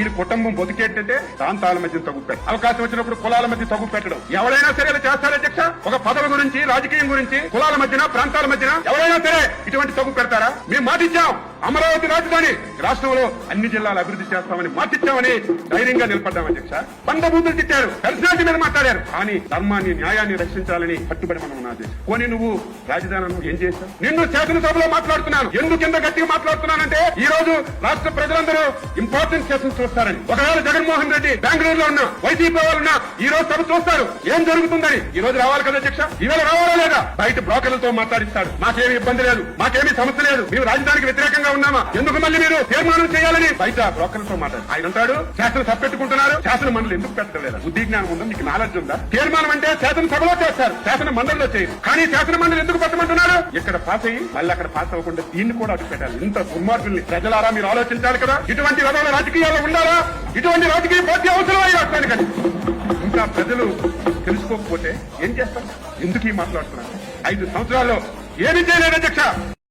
వీరి కుటుంబం బతికేటంటే ప్రాంతాల మధ్య తగ్గు పెట్టడం, అవకాశం వచ్చినప్పుడు కులాల మధ్య తగ్గు పెట్టడం. ఎవరైనా సరే ఇలా చేస్తారు అధ్యక్ష. ఒక పదవి గురించి, రాజకీయం గురించి, కులాల మధ్యన, ప్రాంతాల మధ్యన ఎవరైనా సరే ఇటువంటి తగ్గు పెడతారా? మేము మాటిచ్చాం, అమరావతి రాజధాని రాష్ట్రంలో అన్ని జిల్లాలు అభివృద్ధి చేస్తామని మాటిచ్చామని ధైర్యంగా నిలబడ్డాం అధ్యక్ష. బండబూతులు తిట్టారు, పర్సనాలిటీ మీద మాట్లాడారు, కానీ ధర్మాన్ని, న్యాయాన్ని రక్షించాలని కట్టుబడి మనం ఉన్నది. పోనీ నువ్వు రాజధాని ఏం చేశావు? నిన్ను శాసనసభలో మాట్లాడుతున్నాను, ఎందుకు కింద గట్టిగా మాట్లాడుతున్నానంటే ఈ రోజు రాష్ట్ర ప్రజలందరూ ఇంపార్టెంట్ సెషన్స్ చూస్తారని. ఒకవేళ జగన్మోహన్ రెడ్డి బెంగళూరులో ఉన్న వైసీపీ వాళ్ళున్నా ఈ రోజు సభ చూస్తారు ఏం జరుగుతుందని. ఈ రోజు రావాలి కదా అధ్యక్ష, ఈవేళ రావాలా లేదా? బయట బ్రోకర్లతో మాట్లాడిస్తాడు, మాకేమీ ఇబ్బంది లేదు, మాకేమీ సమస్య లేదు, మేము రాజధానికి వ్యతిరేకంగా ఉన్నామా, ఎందుకు మళ్ళీ మీరు తీర్మానం చేయాలని బయట బ్రోకర్లతో మాట్లాడు. ఆయన అంటాడు శాసన సభ పెట్టుకుంటున్నారు, శాసన మండలి ఎందుకు పెట్టడం లేదా? బుద్ధి జ్ఞానం ఉందా, మీకు నాలెడ్జ్ ఉందా? తీర్మానం అంటే శాసన సభలో చేస్తారు, శాసన మండలిలో చేయరు. కానీ శాసన మండలి ఎందుకు పెట్టమంటున్నారు? ఇక్కడ పాస్ అయ్యి మళ్ళీ అక్కడ పాస్ అవ్వకుండా దీన్ని కూడా అడ్డు పెట్టాలి. ఇంత దుర్మార్గుల్ని ప్రజలారా మీరు ఆలోచించాలి కదా. ఇటువంటి విధాల రాజకీయాల్లో ఉండాలా? ఇటువంటి రాజకీయ పార్టీ అవసరం అయ్యి వస్తాను. ఇంకా ప్రజలు తెలుసుకోకపోతే ఏం చేస్తారు? ఎందుకు ఈ మాట్లాడుతున్నారు? 5 సంవత్సరాల్లో ఏమీ చేయలేదు అధ్యక్ష.